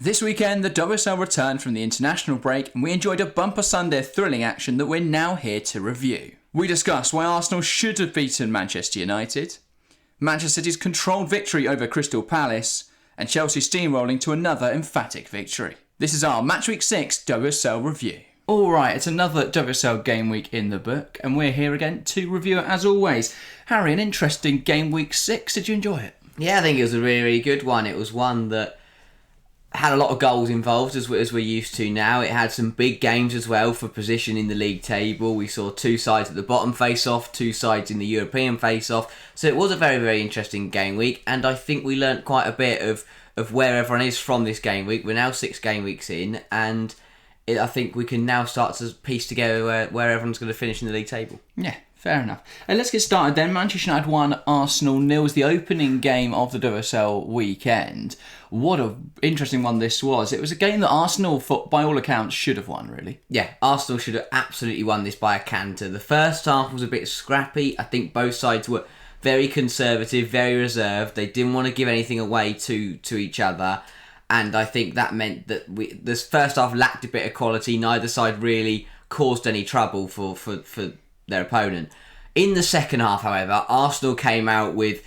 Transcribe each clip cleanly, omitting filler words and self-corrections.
This weekend, the WSL returned from the international break and we enjoyed a bumper Sunday of thrilling action that we're now here to review. We discuss why Arsenal should have beaten Manchester United, Manchester City's controlled victory over Crystal Palace, and Chelsea steamrolling to another emphatic victory. This is our Matchweek 6 WSL review. Alright, it's another WSL game week in the book, and we're here again to review it as always. Harry, an interesting game week 6. Did you enjoy it? Yeah, I think it was a really, really good one. It was one that had a lot of goals involved, as we're used to now. It had some big games as well for position in the league table. We saw two sides at the bottom face off, two sides in the European face off. So it was a very, very interesting game week, and I think we learnt quite a bit of where everyone is from this game week. We're now 6 game weeks in, and I think we can now start to piece together where everyone's going to finish in the league table. Yeah, fair enough. Let's get started then. Manchester United 1, Arsenal 0 was the opening game of the WSL weekend. What an interesting one this was. It was a game that Arsenal, by all accounts, should have won, really. Yeah, Arsenal should have absolutely won this by a canter. The first half was a bit scrappy. I think both sides were very conservative, very reserved. They didn't want to give anything away to each other. And I think that meant that this first half lacked a bit of quality. Neither side really caused any trouble for their opponent. In the second half, however, Arsenal came out with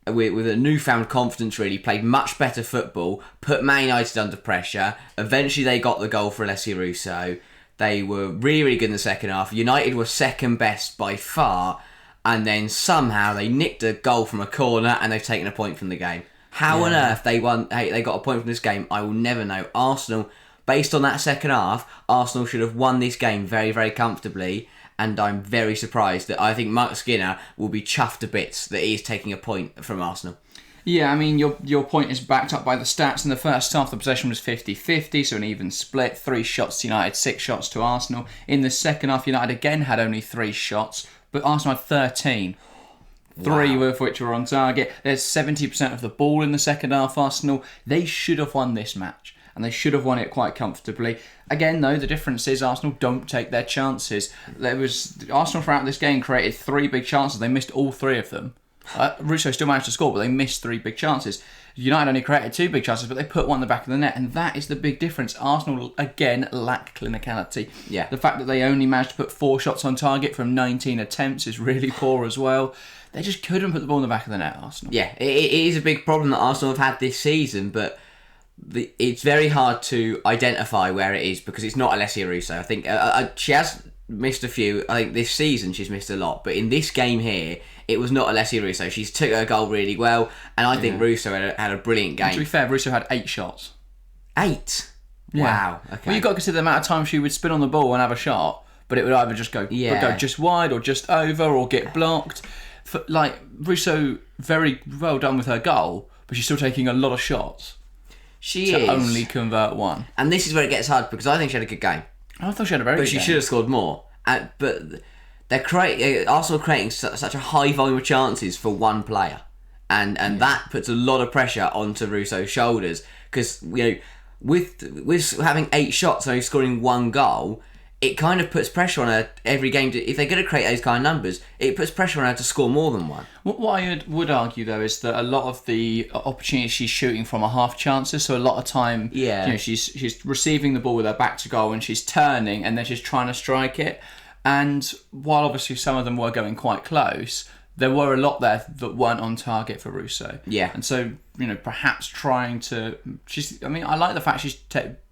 a newfound confidence, really, played much better football, put Man United under pressure. Eventually they got the goal for Alessia Russo. They were really, really good in the second half. United were second best by far, and then somehow they nicked a goal from a corner and they've taken a point from the game. How on earth they got a point from this game, I will never know. Arsenal, based on that second half, Arsenal should have won this game very, very comfortably. And I'm very surprised that I think Mark Skinner will be chuffed to bits that he is taking a point from Arsenal. Yeah, I mean, your point is backed up by the stats. In the first half, the possession was 50-50, so an even split. 3 shots to United, 6 shots to Arsenal. In the second half, United again had only 3 shots, but Arsenal had 13. Wow. 3 of which were on target. There's 70% of the ball in the second half, Arsenal. They should have won this match. And they should have won it quite comfortably. Again, though, the difference is Arsenal don't take their chances. Arsenal throughout this game created 3 big chances. They missed all 3 of them. Russo still managed to score, but they missed 3 big chances. United only created 2 big chances, but they put one in the back of the net, and that is the big difference. Arsenal, again, lack clinicality. Yeah. The fact that they only managed to put 4 shots on target from 19 attempts is really poor as well. They just couldn't put the ball in the back of the net, Arsenal. Yeah, it is a big problem that Arsenal have had this season, but it's very hard to identify where it is because it's not Alessia Russo. I think she has missed a few. I think this season she's missed a lot, but in this game here, it was not Alessia Russo. She's took her goal really well, and I think Russo had a brilliant game. And to be fair, Russo had 8 shots. 8? Yeah. Wow. Okay. Well, you've got to consider the amount of time she would spin on the ball and have a shot, but it would either just go just wide or just over or get blocked. Russo, very well done with her goal, but she's still taking a lot of shots. She to only convert 1. And this is where it gets hard because I think she had a good game. I thought she had a very good game. But she should have scored more. But Arsenal creating such a high volume of chances for one player. And that puts a lot of pressure onto Russo's shoulders. Because, with having 8 shots and only scoring 1 goal, it kind of puts pressure on her every game. If they're going to create those kind of numbers, it puts pressure on her to score more than 1. What I would argue, though, is that a lot of the opportunities she's shooting from are half chances. So a lot of time, she's receiving the ball with her back to goal and she's turning and then she's trying to strike it. And while obviously some of them were going quite close, there were a lot there that weren't on target for Russo. Yeah. And so, perhaps trying to... I like the fact she's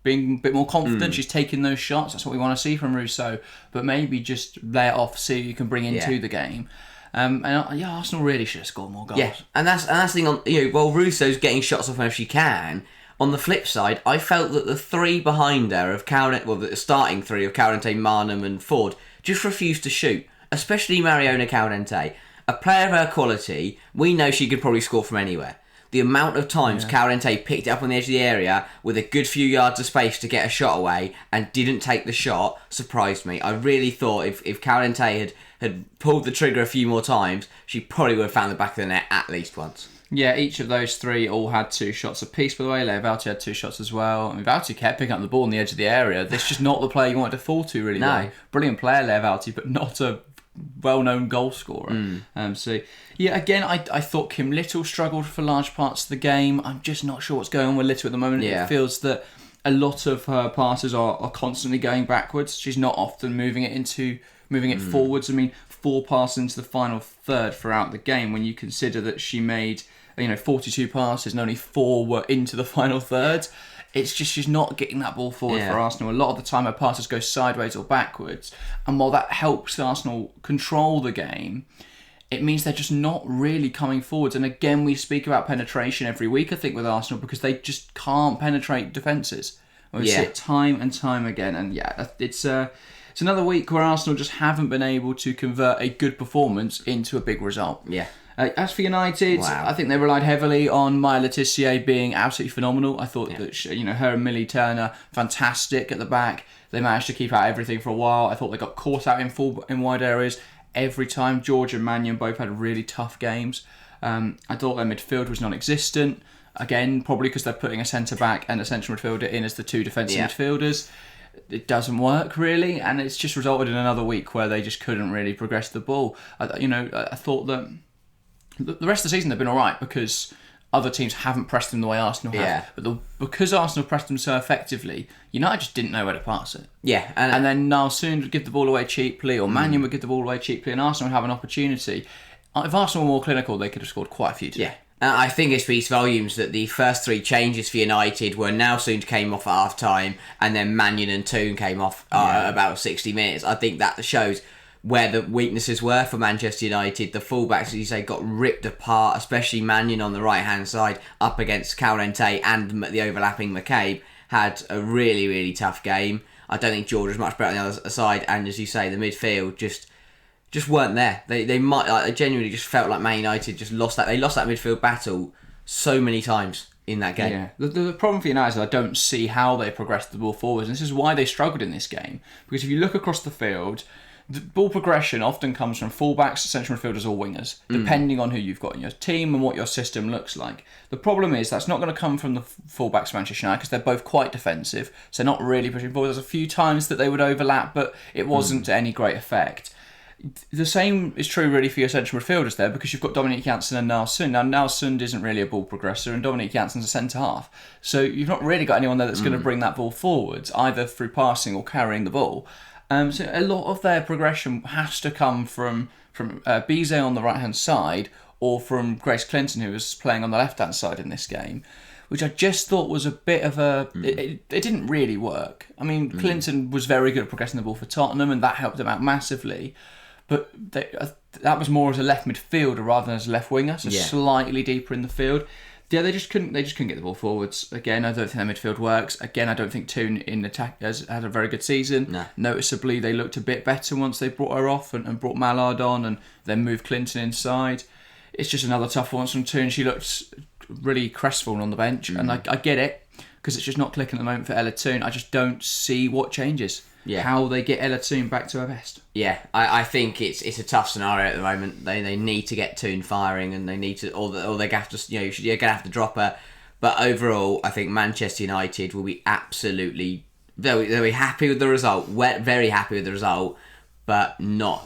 being a bit more confident. She's taking those shots. That's what we want to see from Russo. But maybe just lay it off, see who you can bring into the game. Arsenal really should have scored more goals. Yeah, and that's the thing on... while Russo's getting shots off whenever she can, on the flip side, I felt that the 3 behind her of the starting 3 of Caldente, Marnham and Ford just refused to shoot. Especially Mariona Caldente. A player of her quality, we know she could probably score from anywhere. The amount of times Caldente picked it up on the edge of the area with a good few yards of space to get a shot away and didn't take the shot surprised me. I really thought if Caldente had pulled the trigger a few more times, she probably would have found the back of the net at least once. Yeah, each of those 3 all had 2 shots apiece, by the way. Leovalti had 2 shots as well. Leovalti kept picking up the ball on the edge of the area. This is just not the player you wanted to fall to, really. No. Well. Brilliant player, Leovalti, but not a well-known goal scorer. So, yeah, again, I thought Kim Little struggled for large parts of the game. I'm just not sure what's going on with Little at the moment. Yeah. It feels that a lot of her passes are constantly going backwards. She's not often moving it forwards. I mean, 4 passes into the final third throughout the game, when you consider that she made 42 passes and only 4 were into the final third. It's just she's not getting that ball forward for Arsenal. A lot of the time her passes go sideways or backwards. And while that helps Arsenal control the game, it means they're just not really coming forwards. And again, we speak about penetration every week, I think, with Arsenal, because they just can't penetrate defences. We see it time and time again. And it's another week where Arsenal just haven't been able to convert a good performance into a big result. Yeah. As for United, I think they relied heavily on Maya Letitia being absolutely phenomenal. I thought that her and Millie Turner, fantastic at the back. They managed to keep out everything for a while. I thought they got caught out in wide areas every time. George and Mannion both had really tough games. I thought their midfield was non-existent. Again, probably because they're putting a centre-back and a central midfielder in as the 2 defensive midfielders. It doesn't work, really, and it's just resulted in another week where they just couldn't really progress the ball. I thought that the rest of the season they've been all right because other teams haven't pressed them the way Arsenal have. Yeah. But because Arsenal pressed them so effectively, United just didn't know where to pass it. Yeah. And then Nalsoon would give the ball away cheaply, or Mannion would give the ball away cheaply, and Arsenal would have an opportunity. If Arsenal were more clinical, they could have scored quite a few today. Yeah. I think it speaks volumes that the first 3 changes for United were Nalsoon came off at half time, and then Mannion and Toon came off about 60 minutes. I think that shows where the weaknesses were for Manchester United. The fullbacks, as you say, got ripped apart, especially Mannion on the right-hand side up against Calrente and the overlapping McCabe. Had a really, really tough game. I don't think George was much better on the other side, and as you say, the midfield just weren't there. They might, I genuinely just felt like Man United just lost that. They lost that midfield battle so many times in that game. Yeah. The problem for United is I don't see how they progressed the ball forwards, and this is why they struggled in this game. Because if you look across the field, the ball progression often comes from fullbacks, central midfielders or wingers, depending on who you've got in your team and what your system looks like. The problem is that's not going to come from the fullbacks Manchester United because they're both quite defensive, so not really pushing forward. There's a few times that they would overlap, but it wasn't to any great effect. The same is true really for your central midfielders there, because you've got Dominique Janssen and Nalsund. Now, Nalsund isn't really a ball progressor, and Dominique Janssen's a centre-half. So you've not really got anyone there that's going to bring that ball forwards, either through passing or carrying the ball. So a lot of their progression has to come from Bizet on the right-hand side, or from Grace Clinton, who was playing on the left-hand side in this game, which I just thought was a bit of a... It didn't really work. I mean, Clinton was very good at progressing the ball for Tottenham, and that helped them out massively. But that was more as a left midfielder rather than as a left winger, so slightly deeper in the field. Yeah, they just couldn't get the ball forwards. Again, I don't think their midfield works. Again, I don't think Toon in attack has had a very good season. No. Noticeably, they looked a bit better once they brought her off and brought Mallard on and then moved Clinton inside. It's just another tough one from Toon. She looked really crestfallen on the bench, and I get it, because it's just not clicking at the moment for Ella Toon. I just don't see what changes. Yeah. How they get Ella Toon back to her best. Yeah, I think it's a tough scenario at the moment. They need to get Toon firing, and they need to, or they have to, you're gonna have to drop her. But overall, I think Manchester United will be absolutely, they'll be happy with the result. Very happy with the result, but not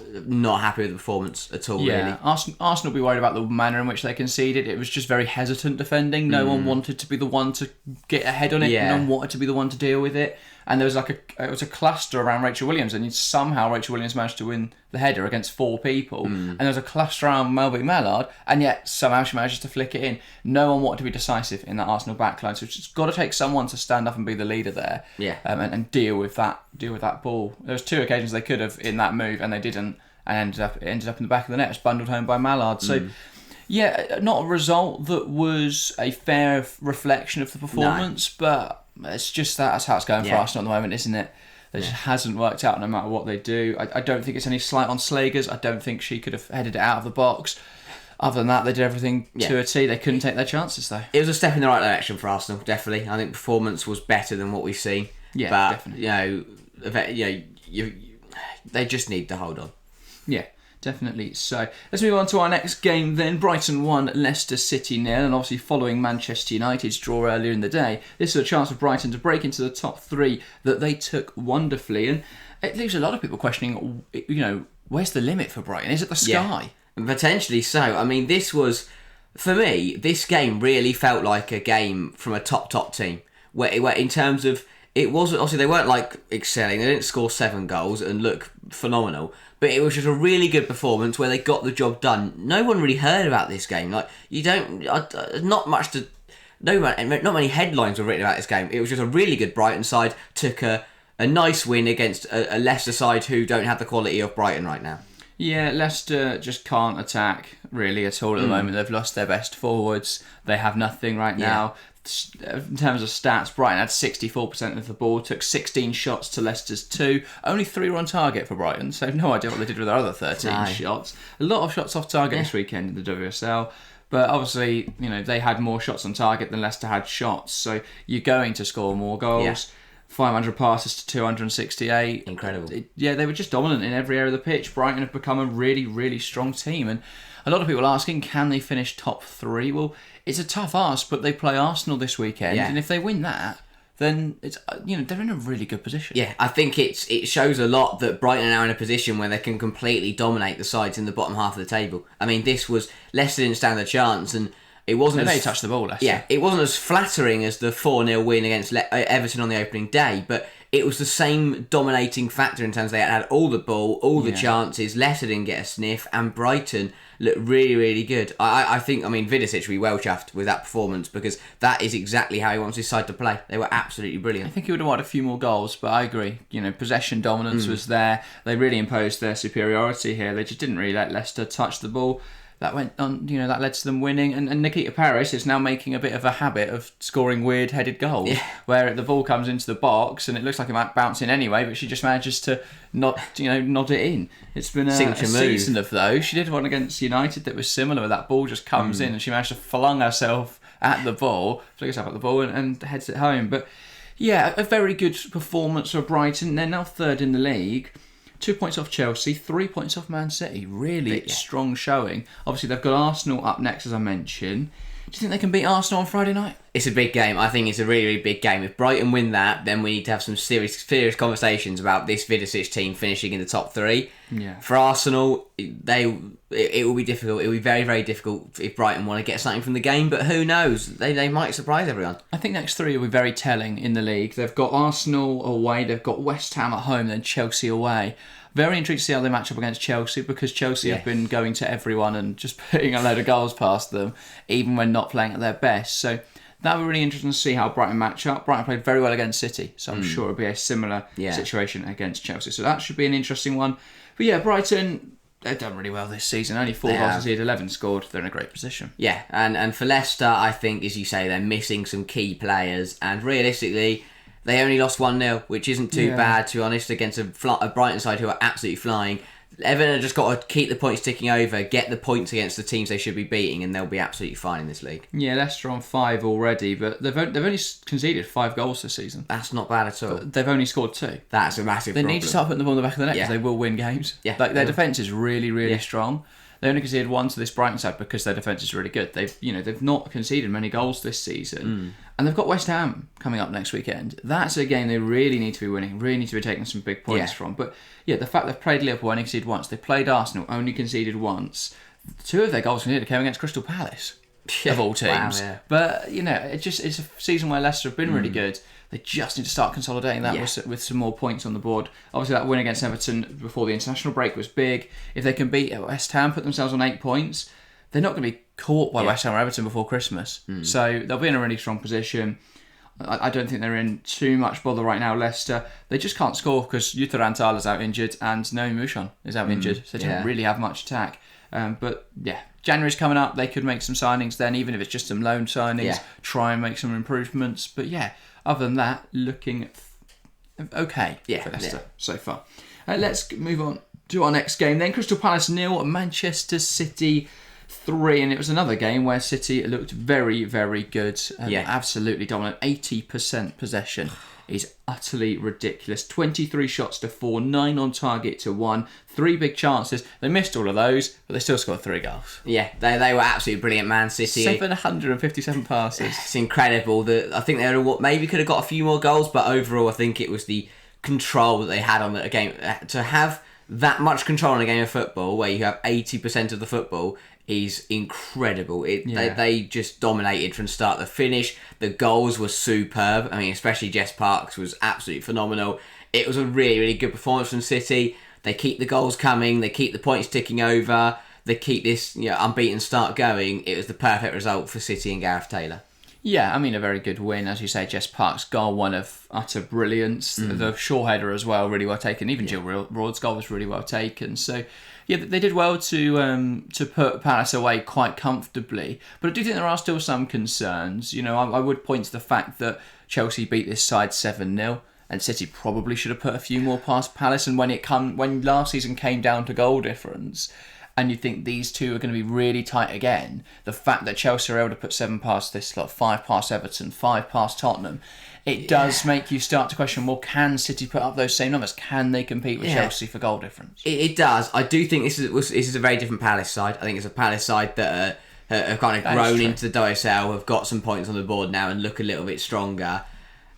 happy with the performance at all. Yeah, really. Arsenal will be worried about the manner in which they conceded. It was just very hesitant defending. No one wanted to be the one to get ahead on it. No one wanted to be the one to deal with it. And there was it was a cluster around Rachel Williams, and somehow Rachel Williams managed to win the header against 4 people. And there was a cluster around Melby Mallard, and yet somehow she manages to flick it in. No one wanted to be decisive in that Arsenal backline, so it's got to take someone to stand up and be the leader there. Yeah. And deal with that ball. There was 2 occasions they could have in that move, and they didn't, and ended up in the back of the net. It was bundled home by Mallard. So. Yeah, not a result that was a fair reflection of the performance, but it's just that's how it's going for Arsenal at the moment, isn't it? It just hasn't worked out no matter what they do. I don't think it's any slight on Slagers. I don't think she could have headed it out of the box. Other than that, they did everything to a T. They couldn't take their chances, though. It was a step in the right direction for Arsenal, definitely. I think performance was better than what we've seen. Yeah, but, definitely. They just need to hold on. Yeah. Definitely. So let's move on to our next game then. Brighton 1, Leicester City 0, and obviously following Manchester United's draw earlier in the day, this is a chance for Brighton to break into the top 3 that they took wonderfully, and it leaves a lot of people questioning, where's the limit for Brighton? Is it the sky? Yeah, potentially so. I mean, this was, for me, this game really felt like a game from a top team. Where in terms of, it wasn't, obviously they weren't like excelling, they didn't score 7 goals and look phenomenal, but it was just a really good performance where they got the job done. No one really heard about this game. Like, you don't, not much to, not many headlines were written about this game. It was just a really good Brighton side, took a nice win against a Leicester side who don't have the quality of Brighton right now. Yeah, Leicester just can't attack really at all at the moment. They've lost their best forwards. They have nothing right now. In terms of stats, Brighton had 64% of the ball, took 16 shots to Leicester's 2. Only 3 were on target for Brighton, so no idea what they did with their other 13 shots. A lot of shots off target this weekend in the WSL, but obviously, they had more shots on target than Leicester had shots, so you're going to score more goals. Yeah. 500 passes to 268. Incredible. They were just dominant in every area of the pitch. Brighton have become a really, really strong team, and a lot of people are asking, can they finish top 3? Well, it's a tough ask, but they play Arsenal this weekend, and if they win that, then it's they're in a really good position. Yeah, I think it shows a lot that Brighton are now in a position where they can completely dominate the sides in the bottom half of the table. I mean, this was, Leicester didn't stand a chance, and it wasn't. They touched the ball, Leicester. Yeah, it wasn't as flattering as the 4-0 win against Everton on the opening day, but it was the same dominating factor in terms of they had all the ball, all the chances. Leicester didn't get a sniff, and Brighton looked really, really good. I think, Vidicic will be well chuffed with that performance because that is exactly how he wants his side to play. They were absolutely brilliant. I think he would have wanted a few more goals, but I agree. Possession dominance was there. They really imposed their superiority here. They just didn't really let Leicester touch the ball. That went on, that led to them winning. And Nikita Paris is now making a bit of a habit of scoring weird-headed goals, where the ball comes into the box and it looks like it might bounce in anyway, but she just manages to nod it in. It's been a season of those. She did one against United that was similar, where that ball just comes in and she managed to flung herself at the ball, and heads it home. But yeah, a very good performance for Brighton. They're now 3rd in the league. 2 points off Chelsea, 3 points off Man City. Really strong showing. Obviously, they've got Arsenal up next, as I mentioned. Do you think they can beat Arsenal on Friday night? It's a big game. I think it's a really, really big game. If Brighton win that, then we need to have some serious conversations about this Vidicic team finishing in the top 3. Yeah. For Arsenal, it will be difficult. It will be very, very difficult if Brighton want to get something from the game, but who knows? They might surprise everyone. I think next 3 will be very telling in the league. They've got Arsenal away, they've got West Ham at home, then Chelsea away. Very intrigued to see how they match up against Chelsea, because Chelsea have been going to everyone and just putting a load of goals past them, even when not playing at their best. So that will be really interesting to see how Brighton match up. Brighton played very well against City, so I'm sure it'll be a similar situation against Chelsea. So that should be an interesting one. But yeah, Brighton, they've done really well this season. Only 4 goals, 11 scored. They're in a great position. Yeah, and for Leicester, I think, as you say, they're missing some key players, and realistically, they only lost 1-0, which isn't too bad, to be honest, against a Brighton side who are absolutely flying. Everton have just got to keep the points ticking over, get the points against the teams they should be beating, and they'll be absolutely fine in this league. Yeah, Leicester on 5 already, but they've only conceded 5 goals this season. That's not bad at all. But they've only scored 2. That's a massive problem. They need to start putting the ball in the back of the net, because they will win games. Yeah, their defence is really, really strong. They only conceded 1 to this Brighton side because their defence is really good. They've not conceded many goals this season. And they've got West Ham coming up next weekend. That's a game they really need to be winning, really need to be taking some big points from. But yeah, the fact they've played Liverpool, only conceded once. They played Arsenal, only conceded once. 2 of their goals conceded came against Crystal Palace, of all teams. Wow, yeah. But, it's a season where Leicester have been really good. They just need to start consolidating that with some more points on the board. Obviously, that win against Everton before the international break was big. If they can beat West Ham, put themselves on 8 points, they're not going to be caught by West Ham or Everton before Christmas. So they'll be in a really strong position. I don't think they're in too much bother right now, Leicester. They just can't score because Jutta Rantala's out injured and Noemi Mouchon is out injured. So they don't really have much attack. But January's coming up. They could make some signings then, even if it's just some loan signings. Try and make some improvements. But other than that, looking okay for Leicester so far. Let's move on to our next game then. Crystal Palace 0, Manchester City 3, and it was another game where City looked very, very good. Absolutely dominant. 80% possession is utterly ridiculous. 23 shots to 4, 9 on target to 1, 3 big chances. They missed all of those, but they still scored 3 goals. Yeah, they were absolutely brilliant, Man City. 757 passes. It's incredible. I think they maybe could have got a few more goals, but overall I think it was the control that they had on the game. To have that much control in a game of football, where you have 80% of the football, is incredible. They just dominated from start to finish. The goals were superb. I mean, especially Jess Parks was absolutely phenomenal. It was a really, really good performance from City. They keep the goals coming. They keep the points ticking over. They keep this unbeaten start going. It was the perfect result for City and Gareth Taylor. Yeah, I mean, a very good win. As you say, Jess Park's goal, one of utter brilliance. The Shaw header as well, really well taken. Even Jill Roard's goal was really well taken. So, yeah, they did well to put Palace away quite comfortably. But I do think there are still some concerns. I would point to the fact that Chelsea beat this side 7-0. And City probably should have put a few more past Palace. And when last season came down to goal difference, and you think these two are going to be really tight again, the fact that Chelsea are able to put 7 past this lot, 5 past Everton, 5 past Tottenham, it does make you start to question, well, can City put up those same numbers? Can they compete with Chelsea for goal difference? It does. I do think this is a very different Palace side. I think it's a Palace side that have kind of grown into the WSL, have got some points on the board now and look a little bit stronger.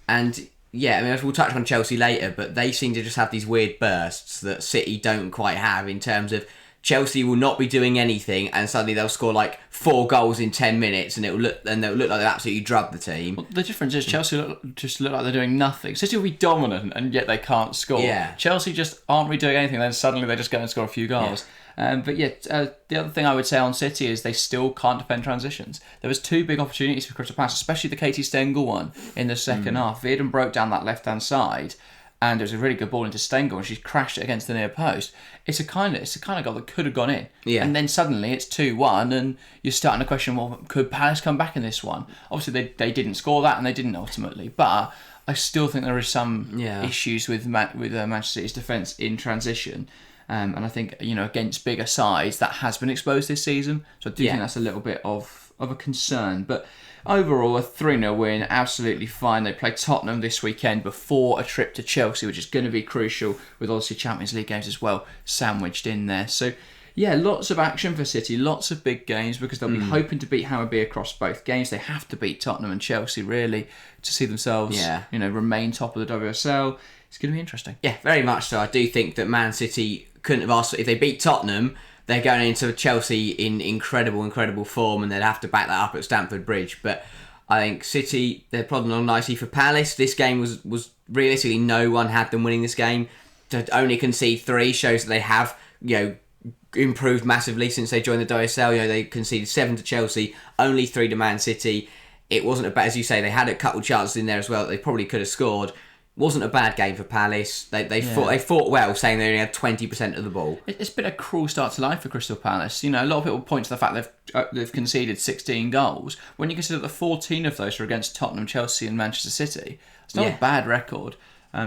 And yeah, I mean, we'll touch on Chelsea later, but they seem to just have these weird bursts that City don't quite have, in terms of Chelsea will not be doing anything, and suddenly they'll score like 4 goals in 10 minutes, and they'll look like they've absolutely drubbed the team. Well, the difference is Chelsea look like they're doing nothing. City will be dominant, and yet they can't score. Yeah. Chelsea just aren't really doing anything, then suddenly they just go and score a few goals. The other thing I would say on City is they still can't defend transitions. There was 2 big opportunities for Crystal Palace, especially the Katie Stengel one in the second half. Vieden broke down that left-hand side, and it was a really good ball into Stengel, and she crashed it against the near post. It's a kind of goal that could have gone in. Yeah. And then suddenly it's 2-1, and you're starting to question, well, could Palace come back in this one? Obviously, they didn't score that, and they didn't ultimately. But I still think there is some issues with Manchester City's defence in transition. And I think, against bigger sides, that has been exposed this season. So I do think that's a little bit of a concern. But overall, a 3-0 win, absolutely fine. They play Tottenham this weekend before a trip to Chelsea, which is going to be crucial, with obviously Champions League games as well sandwiched in there. So, yeah, lots of action for City, lots of big games, because they'll be hoping to beat Hammarby across both games. They have to beat Tottenham and Chelsea, really, to see themselves remain top of the WSL. It's going to be interesting. Yeah, very much so. I do think that Man City couldn't have asked, if they beat Tottenham, they're going into Chelsea in incredible form, and they'd have to back that up at Stamford Bridge. But I think City, they're plodding along nicely. For Palace, this game was realistically, no one had them winning this game. To only concede 3 shows that they have, improved massively since they joined the WSL. They conceded 7 to Chelsea, only 3 to Man City. It wasn't a bad, as you say, they had a couple chances in there as well that they probably could have scored. Wasn't a bad game for Palace. They fought well, saying they only had 20% of the ball. It's been a cruel start to life for Crystal Palace. A lot of people point to the fact they've conceded 16 goals. When you consider that 14 of those are against Tottenham, Chelsea and Manchester City, it's not a bad record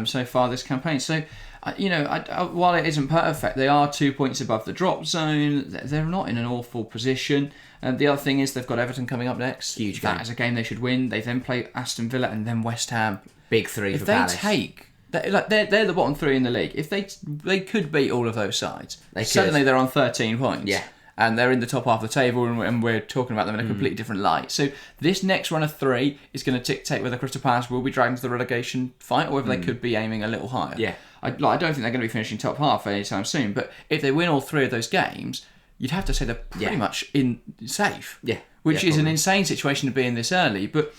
so far this campaign. So, while it isn't perfect, they are 2 points above the drop zone. They're not in an awful position. And the other thing is they've got Everton coming up next. Huge game. That is a game they should win. They then play Aston Villa and then West Ham. Big 3 for Palace. They're the bottom 3 in the league. If they could beat all of those sides. Certainly they're on 13 points. Yeah. And they're in the top half of the table, and we're talking about them in a completely different light. So this next run of 3 is going to dictate whether Crystal Palace will be dragged to the relegation fight, or whether they could be aiming a little higher. Yeah. I don't think they're going to be finishing top half anytime soon. But if they win all 3 of those games, you'd have to say they're pretty much safe. Yeah. Which is an insane situation to be in this early. But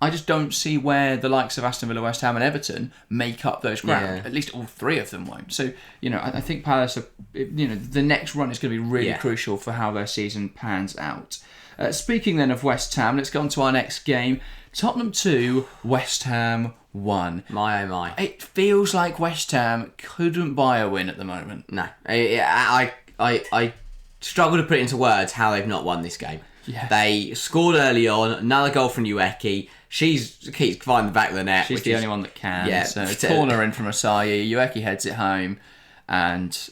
I just don't see where the likes of Aston Villa, West Ham and Everton make up those ground. At least all 3 of them won't. So, I think Palace, the next run is going to be really crucial for how their season pans out. Speaking then of West Ham, let's go on to our next game. Tottenham 2, West Ham 1. My oh my. It feels like West Ham couldn't buy a win at the moment. No. I struggle to put it into words how they've not won this game. Yeah. They scored early on, another goal from Ueki. She keeps finding the back of the net. She's the only one that can. Yeah. So corner in from Asayi. Ueki heads it home. And,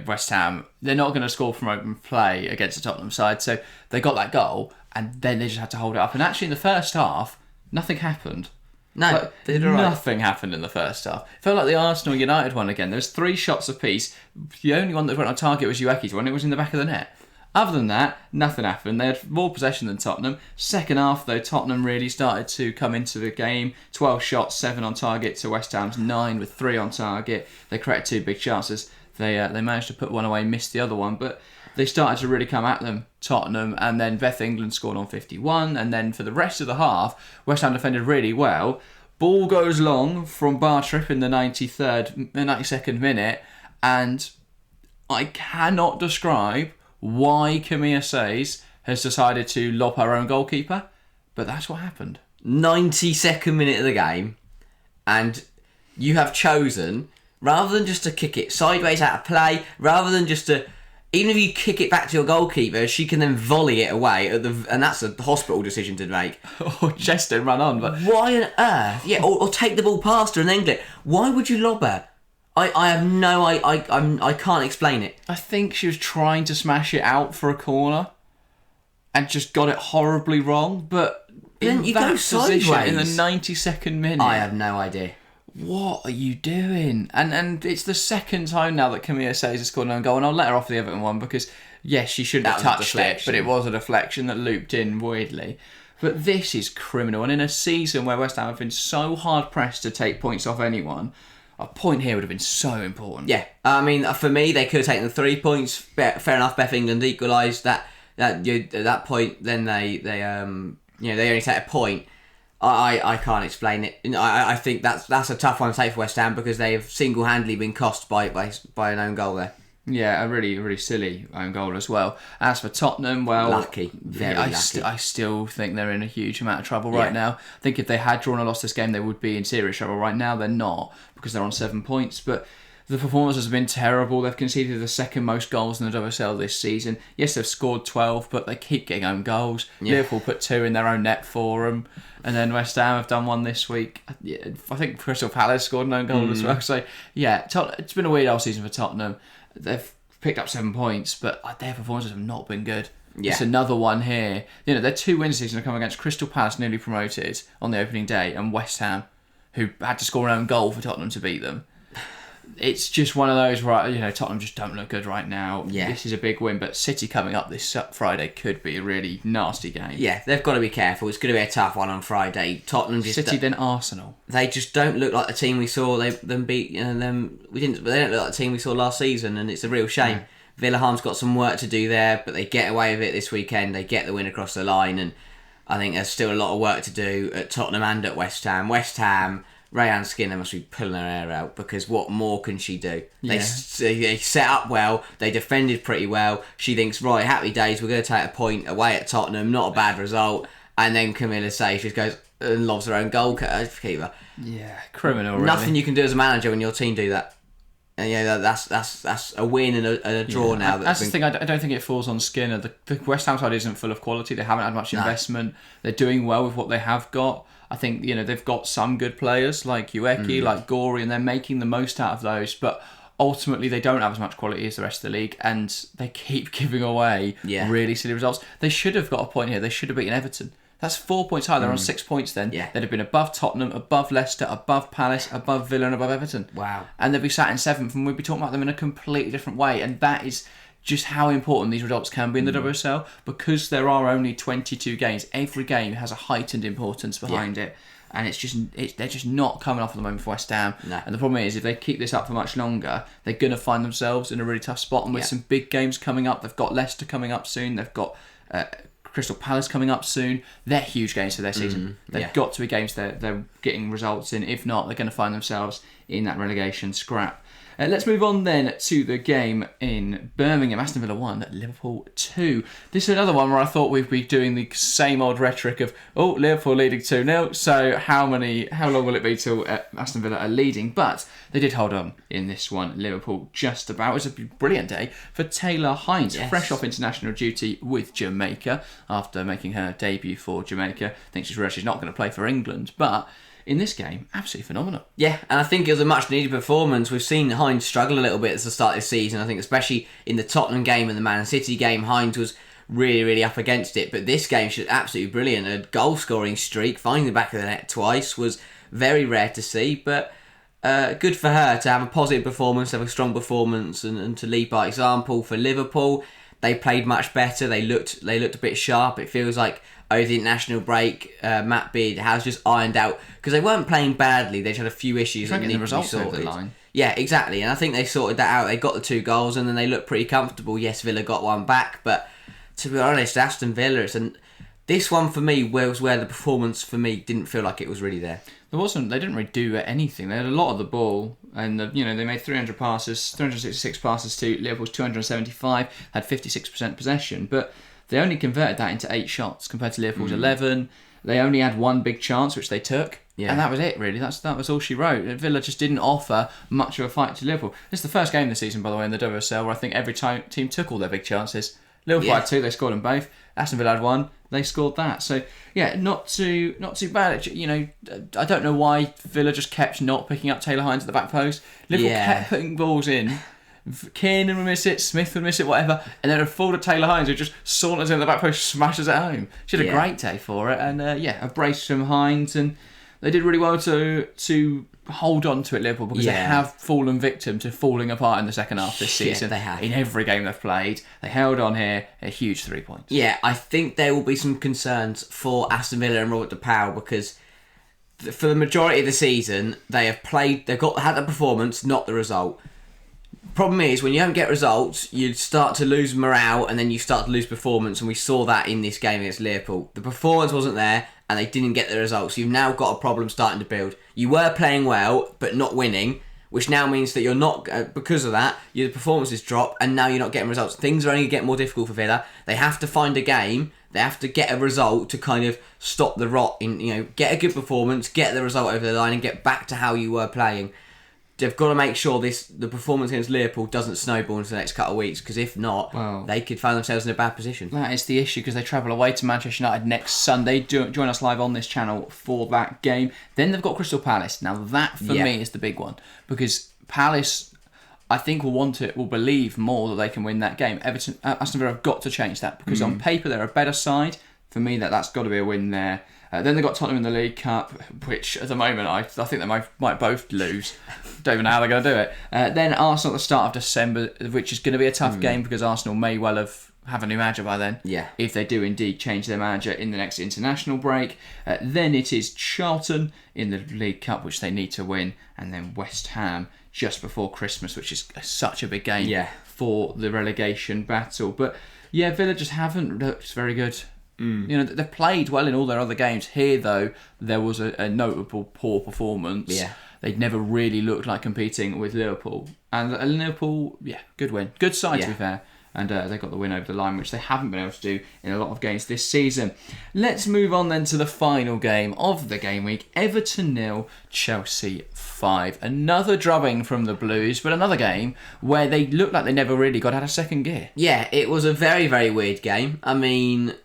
West Ham, they're not going to score from open play against the Tottenham side. So they got that goal, and then they just had to hold it up. And actually in the first half, nothing happened. No, nothing happened in the first half. It felt like the Arsenal United one again. There was 3 shots apiece. The only one that went on target was Ueki's one. It was in the back of the net. Other than that, nothing happened. They had more possession than Tottenham. Second half, though, Tottenham really started to come into the game. 12 shots, 7 on target to West Ham's 9 with 3 on target. They created 2 big chances. They managed to put one away, missed the other one, but they started to really come at them, Tottenham, and then Beth England scored on 51, and then for the rest of the half, West Ham defended really well. Ball goes long from Bartrip in the 92nd minute, and I cannot describe why Camilla Says has decided to lob her own goalkeeper, but that's what happened. 92nd minute of the game, and you have chosen, rather than just to kick it sideways out of play, rather than just to, even if you kick it back to your goalkeeper, she can then volley it away, and that's a hospital decision to make. Or chest and run on, but why on earth? Yeah, or take the ball past her and then get. Why would you lob her? I have no, I can't explain it. I think she was trying to smash it out for a corner and just got it horribly wrong, but then in you that go position sideways. in the 92nd minute. I have no idea. What are you doing? And it's the second time now that Camilla Says has scored an own goal, and I'll let her off the Everton one because, yes, she shouldn't have touched it, but it was a deflection that looped in weirdly. But this is criminal, and in a season where West Ham have been so hard-pressed to take points off anyone, a point here would have been so important. Yeah, I mean, for me, they could have taken the 3 points. Fair enough, Beth England equalised that at that point. Then they only take a point. I can't explain it. I think that's a tough one to take for West Ham because they have single-handedly been cost by an own goal there. Yeah, a really, really silly own goal as well. As for Tottenham, well... Lucky. Very lucky. I still think they're in a huge amount of trouble right now. I think if they had drawn or lost this game, they would be in serious trouble. Right now, they're not because they're on 7 points. But the performances have been terrible. They've conceded the second most goals in the WSL this season. Yes, they've scored 12, but they keep getting own goals. Yeah. Liverpool put 2 in their own net for them. And then West Ham have done one this week. I think Crystal Palace scored an own goal as well. So, yeah, it's been a weird old season for Tottenham. They've picked up 7 points, but their performances have not been good. Yeah. It's another one here. Their 2 wins this season have come against Crystal Palace, newly promoted, on the opening day, and West Ham, who had to score an own goal for Tottenham to beat them. It's just one of those where, Tottenham just don't look good right now. Yeah. This is a big win, but City coming up this Friday could be a really nasty game. Yeah, they've got to be careful. It's going to be a tough one on Friday. Tottenham just... City, then Arsenal. They just don't look like the team we saw them beat... They don't look like the team we saw last season, and it's a real shame. Yeah. Villaham's got some work to do there, but they get away with it this weekend. They get the win across the line, and I think there's still a lot of work to do at Tottenham and at West Ham. West Ham... Rayanne Skinner must be pulling her hair out because what more can she do? Yeah. They set up well, they defended pretty well. She thinks, right, happy days, we're going to take a point away at Tottenham, not a bad result. And then Camilla Says just goes and lobs her own goalkeeper. Yeah, criminal, really. Nothing you can do as a manager when your team do that. And that's a win and a draw now. That's the thing. I don't think it falls on Skinner. The West Ham side isn't full of quality. They haven't had much investment. They're doing well with what they have got. I think they've got some good players like Ueki, like Gori, and they're making the most out of those. But ultimately, they don't have as much quality as the rest of the league, and they keep giving away really silly results. They should have got a point here. They should have beaten Everton. That's 4 points higher. They're on 6 points then. Yeah. They'd have been above Tottenham, above Leicester, above Palace, above Villa, and above Everton. Wow. And they'd be sat in 7th, and we'd be talking about them in a completely different way. And that is just how important these results can be in the WSL. Because there are only 22 games, every game has a heightened importance behind it. And they're just not coming off at the moment for West Ham. No. And the problem is, if they keep this up for much longer, they're going to find themselves in a really tough spot. And with some big games coming up, they've got Leicester coming up soon. They've got Crystal Palace coming up soon. They're huge games for their season. They've got to be games they're getting results in. If not, they're going to find themselves in that relegation scrap. Let's move on then to the game in Birmingham. Aston Villa 1, Liverpool 2. This is another one where I thought we'd be doing the same old rhetoric of, Liverpool leading 2-0, so how long will it be till Aston Villa are leading? But they did hold on in this one, Liverpool just about. It was a brilliant day for Taylor Hines, fresh off international duty with Jamaica after making her debut for Jamaica. I think she's realised she's not going to play for England, but in this game, absolutely phenomenal. Yeah, and I think it was a much needed performance. We've seen Hines struggle a little bit at the start of the season. I think especially in the Tottenham game and the Man City game, Hines was really, really up against it. But this game, she was absolutely brilliant. A goal-scoring streak, finding the back of the net twice, was very rare to see. But good for her to have a positive performance, have a strong performance, and to lead by example for Liverpool. They played much better. They looked a bit sharp. It feels like over the international break. Matt Beard has just ironed out, because they weren't playing badly, they just had a few issues that needed to be sorted. The line. Yeah, exactly, and I think they sorted that out. They got the 2 goals and then they looked pretty comfortable. Yes, Villa got one back, but to be honest, Aston Villa, this one for me was where the performance for me didn't feel like it was really there. They didn't really do anything. They had a lot of the ball, and they made 366 passes to Liverpool's 275, had 56% possession, but they only converted that into 8 shots compared to Liverpool's 11. They only had 1 big chance, which they took, and that was it, really. That was all she wrote. Villa just didn't offer much of a fight to Liverpool. This is the first game this season, by the way, in the WSL, where I think every team took all their big chances. Liverpool had 2, they scored them both. Aston Villa had 1, they scored that. So yeah, not too bad. I don't know why Villa just kept not picking up Taylor Hines at the back post. Liverpool kept putting balls in. Kiernan would miss it, Smith would miss it, whatever, and then a fall to Taylor Hines, who just saunters in the back post, smashes it home. She had a great day for it, and a brace from Hines, and they did really well to hold on to it, Liverpool, because they have fallen victim to falling apart in the second half this season. They have. In every game they've played, they held on here, a huge 3 points. Yeah, I think there will be some concerns for Aston Villa and Robert De Powell, because for the majority of the season they've had the performance, not the result. Problem is, when you don't get results, you start to lose morale, and then you start to lose performance, and we saw that in this game against Liverpool. The performance wasn't there, and they didn't get the results. You've now got a problem starting to build. You were playing well, but not winning, which now means that you're not, because of that, your performance has dropped, and now you're not getting results. Things are only getting more difficult for Villa. They have to find a game, they have to get a result to kind of stop the rot, get a good performance, get the result over the line, and get back to how you were playing. They've got to make sure the performance against Liverpool doesn't snowball into the next couple of weeks, because if not, they could find themselves in a bad position. That is the issue, because they travel away to Manchester United next Sunday. Join us live on this channel for that game. Then they've got Crystal Palace. Now that, for me, is the big one, because Palace, I think, will believe more that they can win that game. Aston Villa have got to change that, because on paper they're a better side. For me, that's got to be a win there. Then they've got Tottenham in the League Cup, which at the moment I think they might both lose. Don't even know how they're going to do it. Then Arsenal at the start of December, which is going to be a tough game, because Arsenal may well have a new manager by then. Yeah. If they do indeed change their manager in the next international break. Then it is Charlton in the League Cup, which they need to win. And then West Ham just before Christmas, which is such a big game for the relegation battle. But yeah, Villa just haven't looked very good. They've played well in all their other games. Here, though, there was a notable poor performance. Yeah. They'd never really looked like competing with Liverpool. And Liverpool, good win. Good side, to be fair. And they got the win over the line, which they haven't been able to do in a lot of games this season. Let's move on then to the final game of the game week. Everton 0, Chelsea 5. Another drubbing from the Blues, but another game where they looked like they never really got out of second gear. Yeah, it was a very, very weird game. I mean,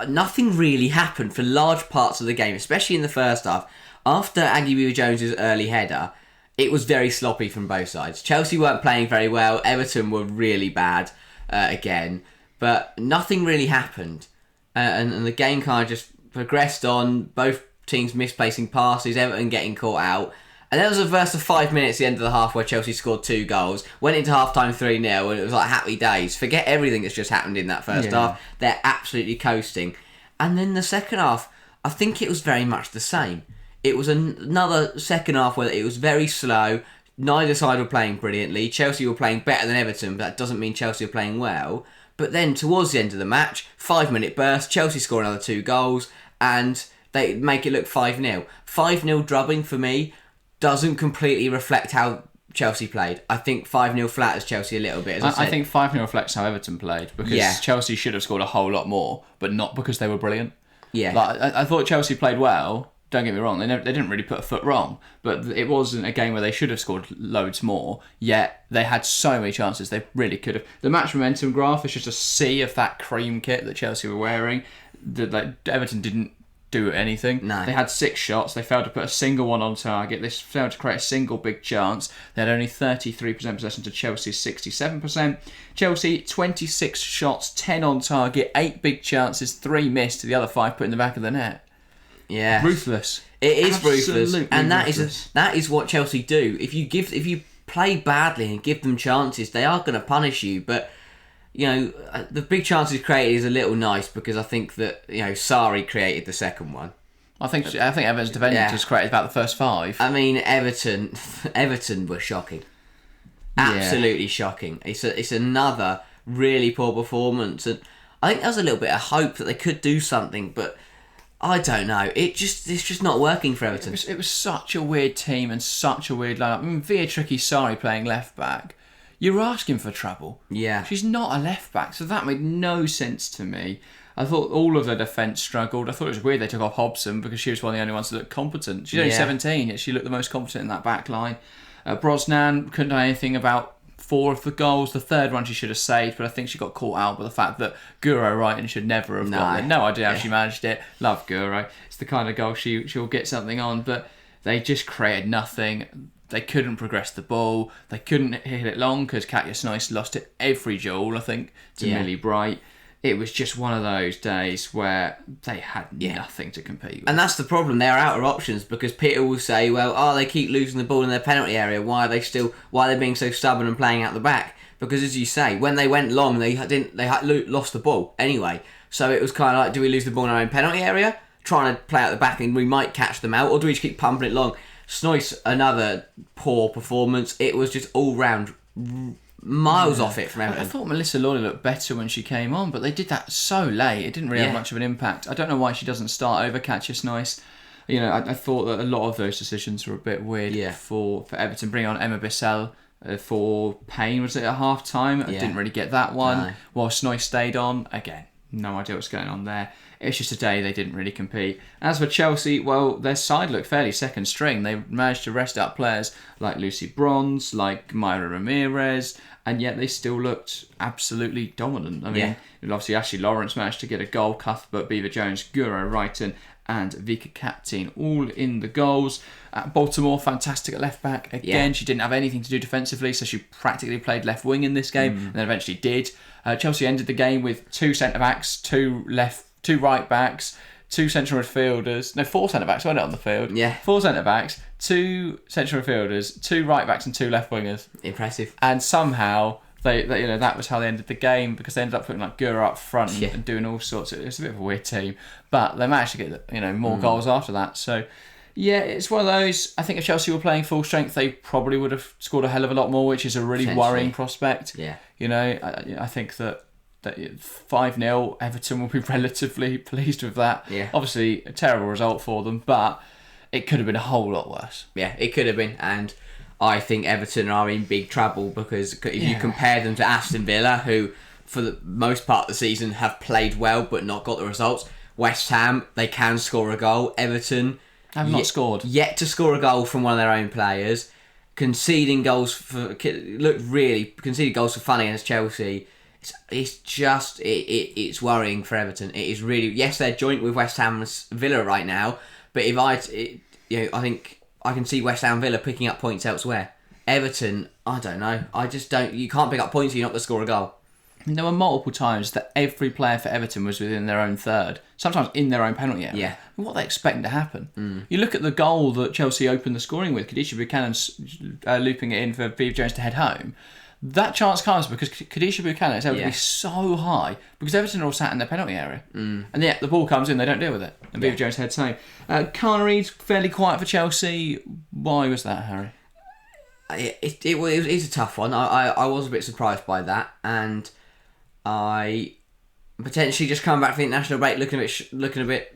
nothing really happened for large parts of the game, especially in the first half. After Aggie Jones's early header, it was very sloppy from both sides. Chelsea weren't playing very well. Everton were really bad again, but nothing really happened, and the game kind of just progressed on. Both teams misplacing passes, Everton getting caught out. And there was a burst of 5 minutes at the end of the half where Chelsea scored 2 goals, went into half-time 3-0, and it was like happy days. Forget everything that's just happened in that first half. They're absolutely coasting. And then the second half, I think it was very much the same. It was another second half where it was very slow. Neither side were playing brilliantly. Chelsea were playing better than Everton, but that doesn't mean Chelsea were playing well. But then towards the end of the match, 5-minute burst, Chelsea score another 2 goals, and they make it look 5-0. 5-0 drubbing for me doesn't completely reflect how Chelsea played. I think 5-0 flatters Chelsea a little bit, as I said. I think 5-0 reflects how Everton played, because Chelsea should have scored a whole lot more, but not because they were brilliant. Yeah. I thought Chelsea played well, don't get me wrong, they didn't really put a foot wrong, but it wasn't a game where they should have scored loads more, yet they had so many chances, they really could have. The match momentum graph is just a sea of that cream kit that Chelsea were wearing. Everton didn't do anything. No. They had 6 shots. They failed to put a single one on target. They failed to create a single big chance. They had only 33% possession to Chelsea's 67%. Chelsea, 26 shots, 10 on target, 8 big chances, 3 missed, the other 5 put in the back of the net. Yeah. Ruthless. It is Absolutely ruthless. And ruthless. that is what Chelsea do. If you play badly and give them chances, they are going to punish you, but the big chances created is a little nice because I think that Sarri created the second one. I think Everton's defending just created about the first 5. I mean, Everton were shocking, absolutely shocking. It's another really poor performance, and I think there was a little bit of hope that they could do something, but I don't know. It's just not working for Everton. It was such a weird team and such a weird lineup. I mean, Tricky Sarri playing left back. You're asking for trouble. Yeah, she's not a left back, so that made no sense to me. I thought all of the defence struggled. I thought it was weird they took off Hobson because she was one of the only ones that looked competent. She's only 17, yet she looked the most competent in that back line. Brosnan couldn't do anything about 4 of the goals. The third one she should have saved, but I think she got caught out by the fact that Guro Wrighton should never have gotten it. No idea how she managed it. Love Guro. It's the kind of goal she'll get something on, but they just created nothing. They couldn't progress the ball. They couldn't hit it long because Katja Snice lost it every duel, I think, to Millie Bright. It was just one of those days where they had nothing to compete with. And that's the problem. They're out of options because Peter will say, well, they keep losing the ball in their penalty area. Why are they being so stubborn and playing out the back? Because as you say, when they went long, they lost the ball anyway. So it was kind of like, do we lose the ball in our own penalty area? Trying to play out the back and we might catch them out, or do we just keep pumping it long? Snoyce, another poor performance. It was just all round miles off it from Everton. I thought Melissa Lawley looked better when she came on, but they did that so late. It didn't really have much of an impact. I don't know why she doesn't start over Katja Snice. I thought that a lot of those decisions were a bit weird for Everton. Bring on Emma Bissell for Payne, was it at half time? I didn't really get that one. No. While Snoyce stayed on, again, no idea what's going on there. It's just a day they didn't really compete. As for Chelsea, well, their side looked fairly second string. They managed to rest out players like Lucy Bronze, like Myra Ramirez, and yet they still looked absolutely dominant. I mean, obviously Ashley Lawrence managed to get a goal, Cuthbert, Beaver-Jones, Guro Wrighton, and Vika Kaptein all in the goals. Baltimore, fantastic at left back. Again, she didn't have anything to do defensively, so she practically played left wing in this game, and then eventually did. Chelsea ended the game with 2 centre-backs, 2 right backs, 2 central midfielders. No, 4 centre backs, weren't it, on the field? Yeah. 4 centre backs, 2 central midfielders, 2 right backs, and 2 left wingers. Impressive. And somehow they that was how they ended the game, because they ended up putting like Gura up front and doing all sorts of. It's a bit of a weird team, but they managed to get more goals after that. So yeah, it's one of those. I think if Chelsea were playing full strength, they probably would have scored a hell of a lot more, which is a really worrying prospect. Yeah. I think that 5-0, Everton will be relatively pleased with that. Yeah. Obviously, a terrible result for them, but it could have been a whole lot worse. Yeah, it could have been, and I think Everton are in big trouble because if you compare them to Aston Villa, who for the most part of the season have played well but not got the results. West Ham, they can score a goal. Everton have not scored. Yet to score a goal from one of their own players. Conceding goals for fun against Chelsea. It's worrying for Everton. It is really, yes, they're joint with West Ham and Villa right now, but I think I can see West Ham Villa picking up points elsewhere. Everton, I don't know. I just don't. You can't pick up points if you're not going to score a goal. There were multiple times that every player for Everton was within their own third, sometimes in their own penalty area. Yeah. What are they expecting to happen? You look at the goal that Chelsea opened the scoring with, Khadijah Buchanan looping it in for Beaver-Jones to head home. That chance comes because Khadijah Buchanan is able to be so high because Everton are all sat in their penalty area. And yet the ball comes in, they don't deal with it. And Beaver-Jones heads home. Carneries, fairly quiet for Chelsea. Why was that, Harry? It was a tough one. I was a bit surprised by that, and I potentially just come back from the international break looking a bit.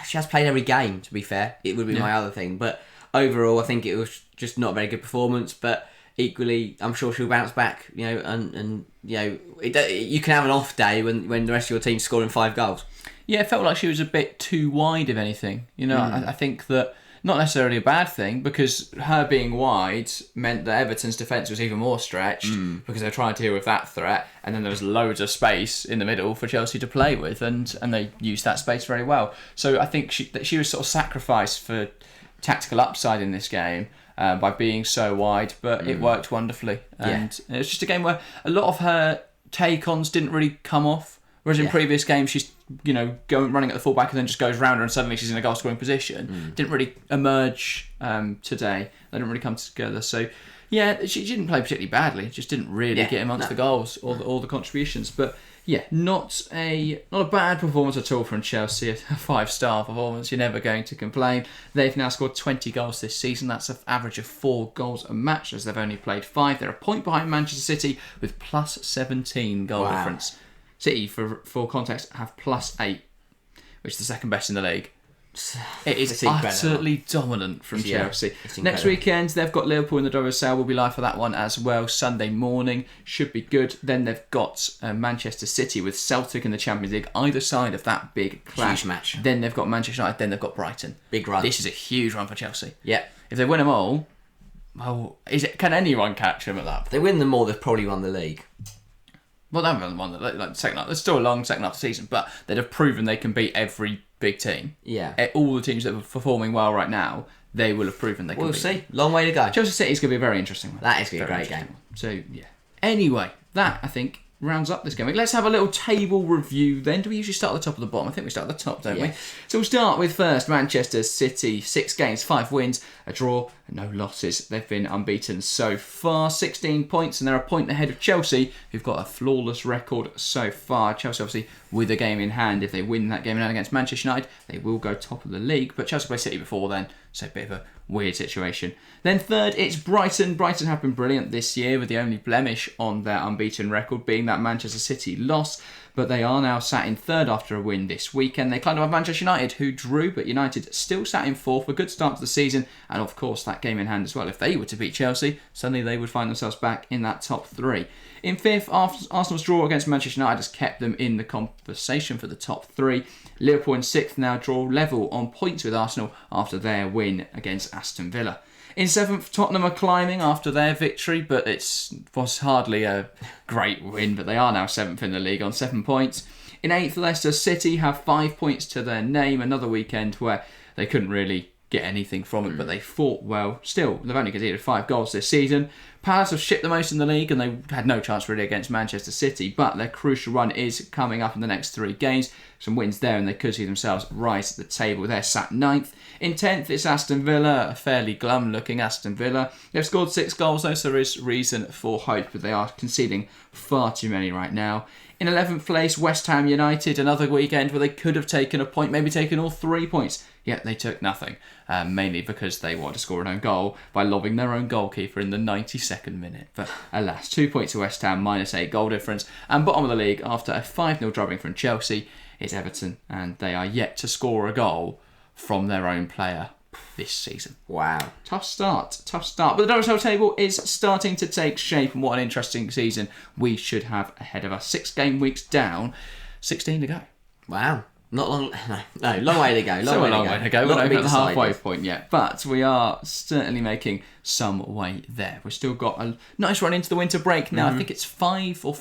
She has played every game. To be fair, it would be my other thing, but overall, I think it was just not a very good performance. But equally, I'm sure she'll bounce back. You can have an off day when the rest of your team's scoring 5 goals. Yeah, it felt like she was a bit too wide, if anything. I think that. Not necessarily a bad thing, because her being wide meant that Everton's defence was even more stretched because they're trying to deal with that threat, and then there was loads of space in the middle for Chelsea to play with, and they used that space very well. So I think she was sort of sacrificed for tactical upside in this game by being so wide, but it worked wonderfully. And it was just a game where a lot of her take-ons didn't really come off, whereas in previous games she's running at the fullback and then just goes round her and suddenly she's in a goal scoring position. Didn't really emerge today. They didn't really come together. So Yeah, she didn't play particularly badly. Just didn't really get amongst the goals or all the contributions. But yeah, not a bad performance at all from Chelsea. A 5-star performance. You're never going to complain. They've now scored 20 goals this season. That's an average of 4 goals a match, as they've only played 5. They're a point behind Manchester City with plus 17 goal difference. City, for context, have plus 8, which is the second best in the league. It is utterly dominant from Chelsea. Next weekend, they've got Liverpool in the WSL. We'll be live for that one as well. Sunday morning should be good. Then they've got Manchester City with Celtic in the Champions League, either side of that big clash. Huge match. Then they've got Manchester United. Then they've got Brighton. Big run. This is a huge run for Chelsea. Yeah. If they win them all, well, can anyone catch them at that? If they win them all, they've probably won the league. Well, they haven't won the second half. There's still a long second half of the season, but they'd have proven they can beat every big team. Yeah. All the teams that are performing well right now, they will have proven they can beat. We'll see. Long way to go. Chelsea City is going to be a very interesting one. That is going to be a great game. So, yeah. Anyway, that, I think, rounds up this game week. Let's have a little table review then. Do we usually start at the top or the bottom? I think we start at the top, don't we? So we'll start with first Manchester City. 6 games, 5 wins, a draw, and no losses. They've been unbeaten so far. 16 points, and they're a point ahead of Chelsea, who've got a flawless record so far. Chelsea, obviously, with a game in hand. If they win that game in hand against Manchester United, they will go top of the league. But Chelsea played City before then, so a bit of a weird situation. Then third, it's Brighton. Brighton have been brilliant this year, with the only blemish on their unbeaten record being that Manchester City loss. But they are now sat in third after a win this weekend. They kind of have Manchester United, who drew, but United still sat in fourth. A good start to the season, and of course that game in hand as well. If they were to beat Chelsea, suddenly they would find themselves back in that top 3. In fifth, Arsenal's draw against Manchester United has kept them in the conversation for the top 3. Liverpool in 6th now draw level on points with Arsenal after their win against Aston Villa. In 7th, Tottenham are climbing after their victory, but it was hardly a great win, but they are now 7th in the league on 7 points. In 8th, Leicester City have 5 points to their name, another weekend where they couldn't really get anything from it, but they fought well. Still, they've only conceded 5 goals this season. Palace have shipped the most in the league, and they had no chance really against Manchester City, but their crucial run is coming up in the next 3 games. Some wins there, and they could see themselves rise at the table. They're sat 9th. In 10th, it's Aston Villa, a fairly glum-looking Aston Villa. They've scored 6 goals, though, so there is reason for hope, but they are conceding far too many right now. In 11th place, West Ham United, another weekend where they could have taken a point, maybe taken all 3 points. Yet they took nothing, mainly because they wanted to score an own goal by lobbing their own goalkeeper in the 92nd minute. But alas, 2 points to West Ham, minus 8 goal difference. And bottom of the league, after a 5-0 drubbing from Chelsea, is Everton. And they are yet to score a goal from their own player this season. Wow. Tough start. But the WSL table is starting to take shape, and what an interesting season we should have ahead of us. 6 game weeks down, 16 to go. Wow. Not long. No, long way to go. Long way to go. We're not even at the halfway point yet, but we are certainly making some way there. We've still got a nice run into the winter break now. I think it's 4 or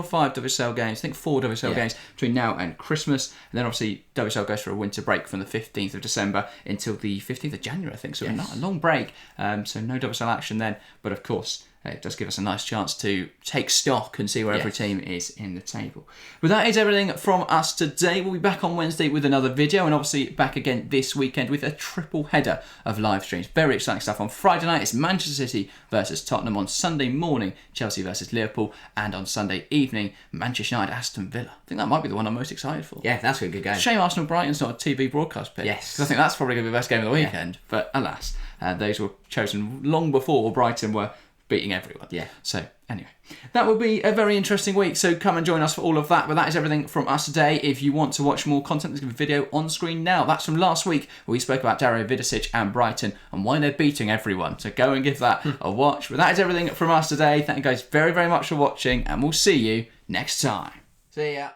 5 WSL games? I think 4 WSL games between now and Christmas, and then obviously WSL goes for a winter break from the 15th of December until the 15th of January, I think. So a long break. So no WSL action then, but of course, it does give us a nice chance to take stock and see where every team is in the table. But that is everything from us today. We'll be back on Wednesday with another video, and obviously back again this weekend with a triple header of live streams. Very exciting stuff. On Friday night, it's Manchester City versus Tottenham. On Sunday morning, Chelsea versus Liverpool. And on Sunday evening, Manchester United, Aston Villa. I think that might be the one I'm most excited for. Yeah, that's a good game. Shame Arsenal Brighton's not a TV broadcast pick. Yes. Because I think that's probably going to be the best game of the weekend. But alas, those were chosen long before Brighton were beating everyone. Yeah. So anyway, that will be a very interesting week. So come and join us for all of that. But that is everything from us today. If you want to watch more content, there's a video on screen now. That's from last week where we spoke about Dario Vidicic and Brighton and why they're beating everyone. So go and give that a watch. But that is everything from us today. Thank you guys very, very much for watching, and we'll see you next time. See ya.